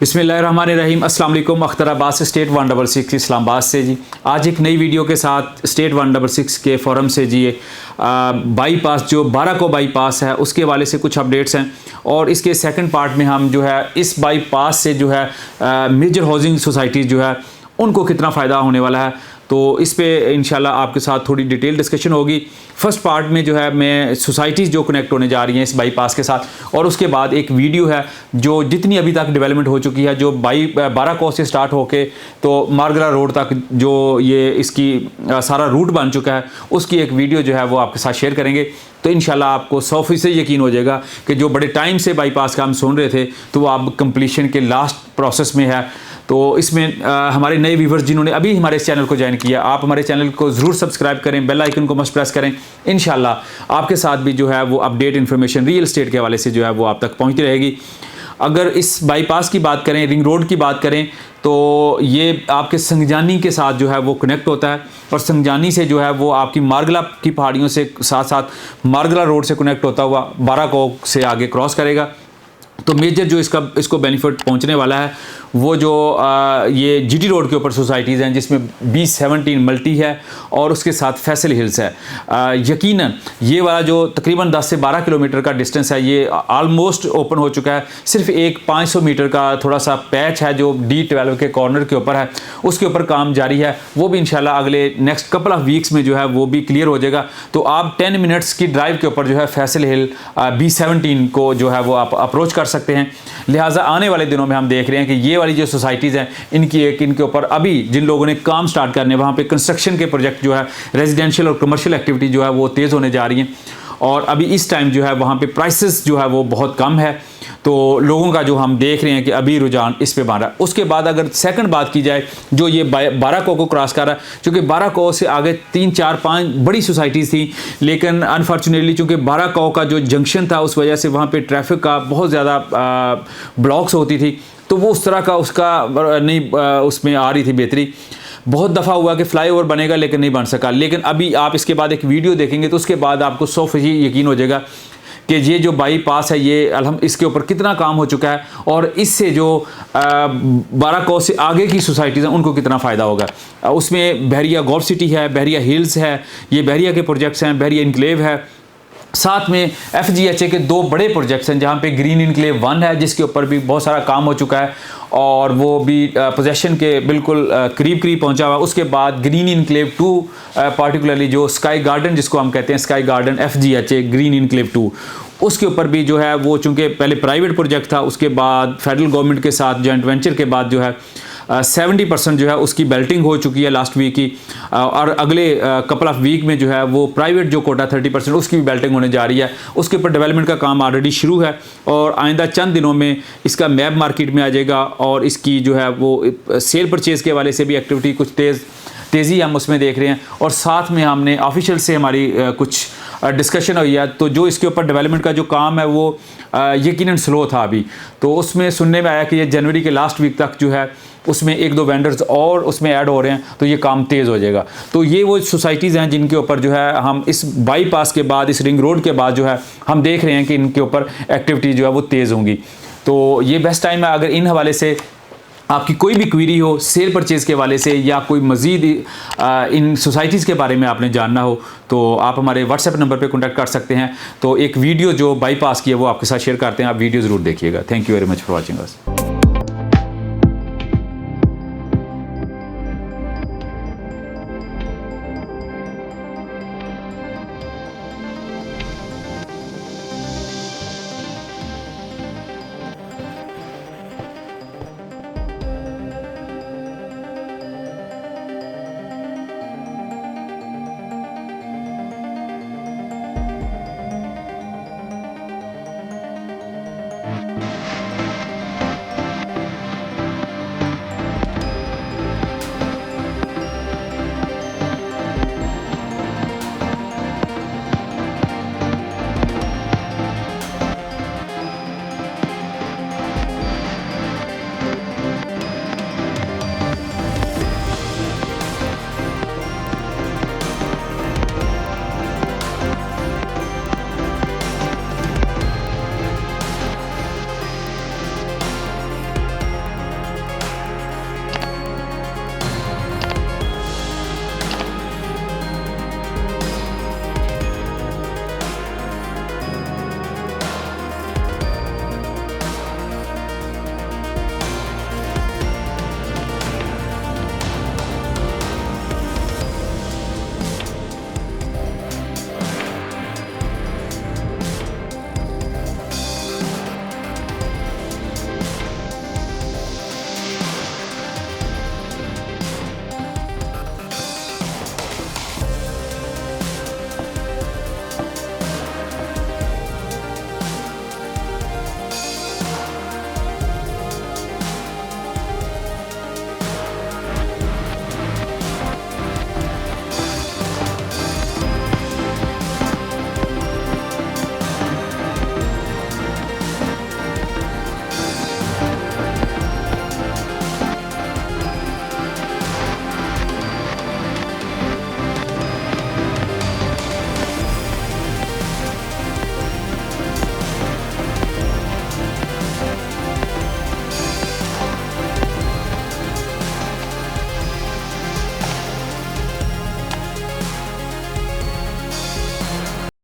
बिस्मिल्लाहिर्रहमानिर्रहीम। अस्सलाम वालेकुम। अख्तराबाद से स्टेट 166 इस्लामाबाद से जी आज एक नई वीडियो के साथ स्टेट 166 के फोरम से जी बाईपास जो बाराको बाईपास है उसके वाले से कुछ अपडेट्स हैं और इसके सेकंड पार्ट में हम जो है इस बाईपास से जो है मेजर हाउसिंग सोसाइटीज़ जो है उनको कितना फ़ायदा होने वाला है, तो इस पे इंशाल्लाह आपके साथ थोड़ी डिटेल डिस्कशन होगी। फर्स्ट पार्ट में जो है मैं सोसाइटीज़ जो कनेक्ट होने जा रही हैं इस बाईपास के साथ, और उसके बाद एक वीडियो है जो जितनी अभी तक डेवलपमेंट हो चुकी है, जो बाराको से स्टार्ट होके तो मारगला रोड तक जो ये इसकी सारा रूट बन चुका है, उसकी एक वीडियो जो है वो आपके साथ शेयर करेंगे। तो इंशाल्लाह आपको 100% यकीन हो जाएगा कि जो बड़े टाइम से बाईपास का हम सुन रहे थे तो वो अब कंप्लीशन के लास्ट प्रोसेस में है। तो इसमें हमारे नए व्यूवर्स जिन्होंने अभी हमारे इस चैनल को ज्वाइन किया, आप हमारे चैनल को ज़रूर सब्सक्राइब करें, बेल आइकन को मस्ट प्रेस करें। इंशाल्लाह आपके साथ भी जो है वो अपडेट इन्फॉर्मेशन रियल एस्टेट के हवाले से जो है वो आप तक पहुंचती रहेगी। अगर इस बाईपास की बात करें, रिंग रोड की बात करें, तो ये आपके संगजानी के साथ जो है वो कनेक्ट होता है और संगजानी से जो है वो आपकी मारगला की पहाड़ियों से साथ साथ मारगला रोड से कनेक्ट होता हुआ बाराको से आगे क्रॉस करेगा। तो मेजर जो इसको बेनिफिट पहुंचने वाला है वो जो ये जीटी रोड के ऊपर सोसाइटीज़ हैं जिसमें B17 मल्टी है और उसके साथ फैसल हिल्स है। यकीनन ये वाला जो तकरीबन 10 से 12 किलोमीटर का डिस्टेंस है ये आलमोस्ट ओपन हो चुका है। सिर्फ एक 500 मीटर का थोड़ा सा पैच है जो D12 के कॉर्नर के ऊपर है, उसके ऊपर काम जारी है। वो भी इंशाल्लाह अगले नेक्स्ट कपल ऑफ वीक्स में जो है वो भी क्लियर हो जाएगा। तो आप 10 मिनट्स की ड्राइव के ऊपर जो है फैसल हिल B17 को जो है वो आप अप्रोच कर सकते हैं। लिहाजा आने वाले दिनों में हम देख रहे हैं कि ये वाली जो सोसाइटीज़ हैं इनके ऊपर अभी जिन लोगों ने काम स्टार्ट करने, वहाँ पे कंस्ट्रक्शन के प्रोजेक्ट जो है रेजिडेंशियल और कमर्शियल एक्टिविटी जो है वो तेज़ होने जा रही हैं और अभी इस टाइम जो है वहाँ पे प्राइसेस जो है वो बहुत कम है। तो लोगों का जो हम देख रहे हैं कि अभी रुझान इस पे बढ़ रहा है। उसके बाद अगर सेकंड बात की जाए जो ये बाराको को क्रॉस कर रहा है, चूँकि बाराको से आगे 3, 4, 5 बड़ी सोसाइटीज़ थी, लेकिन अनफॉर्चुनेटली चूँकि बाराको का जो जंक्शन था उस वजह से वहाँ पे ट्रैफिक का बहुत ज़्यादा ब्लॉक्स होती थी, तो वो उस तरह का उसका नहीं उसमें आ रही थी बेहतरी। बहुत दफ़ा हुआ कि फ्लाईओवर बनेगा लेकिन नहीं बन सका। लेकिन अभी आप इसके बाद एक वीडियो देखेंगे तो उसके बाद आपको 100% यकीन हो जाएगा कि ये जो बाईपास है ये इसके ऊपर कितना काम हो चुका है और इससे जो बाराको से आगे की सोसाइटीज़ हैं उनको कितना फ़ायदा होगा। उसमें बहरिया गोल्फ सिटी है, बहरिया हिल्स है, ये बहरिया के प्रोजेक्ट्स हैं, बहरिया इनक्लेव है, साथ में FGHA के 2 बड़े प्रोजेक्ट्स हैं जहाँ पे ग्रीन इनक्लेव 1 है जिसके ऊपर भी बहुत सारा काम हो चुका है और वो भी पोजेशन के बिल्कुल करीब पहुंचा हुआ। उसके बाद ग्रीन इनक्लेव 2 पार्टिकुलरली जो स्काई गार्डन जिसको हम कहते हैं sky garden FGHA green enclave 2, उसके ऊपर भी जो है वो चूँकि पहले प्राइवेट प्रोजेक्ट था, उसके बाद फेडरल गवर्नमेंट के साथ जॉइंट वेंचर के बाद जो है 70% जो है उसकी बेल्टिंग हो चुकी है लास्ट वीक की और अगले कपल ऑफ वीक में जो है वो प्राइवेट जो कोटा 30% उसकी भी बेल्टिंग होने जा रही है। उसके ऊपर डेवलपमेंट का काम ऑलरेडी शुरू है और आइंदा चंद दिनों में इसका मैप मार्केट में आ जाएगा और इसकी जो है वो सेल परचेज़ के वाले से भी एक्टिविटी कुछ तेज़ी हम उसमें देख रहे हैं। और साथ में हमने ऑफिशियल से हमारी कुछ डिस्कशन हुई है, तो जो इसके ऊपर डेवलपमेंट का जो काम है वो यकीनन स्लो था अभी, तो उसमें सुनने में आया कि ये जनवरी के लास्ट वीक तक जो है उसमें 1-2 वेंडर्स और उसमें ऐड हो रहे हैं, तो ये काम तेज़ हो जाएगा। तो ये वो सोसाइटीज़ हैं जिनके ऊपर जो है हम इस बाईपास के बाद, इस रिंग रोड के बाद जो है हम देख रहे हैं कि इनके ऊपर एक्टिविटी जो है वो तेज़ होंगी। तो ये बेस्ट टाइम है। अगर इन हवाले से आपकी कोई भी क्वेरी हो सेल परचेज़ के वाले से या कोई मज़ीद इन सोसाइटीज़ के बारे में आपने जानना हो तो आप हमारे व्हाट्सएप नंबर पे कांटेक्ट कर सकते हैं। तो एक वीडियो जो बाईपास की है वो आपके साथ शेयर करते हैं, आप वीडियो ज़रूर देखिएगा। Thank you very much for watching us.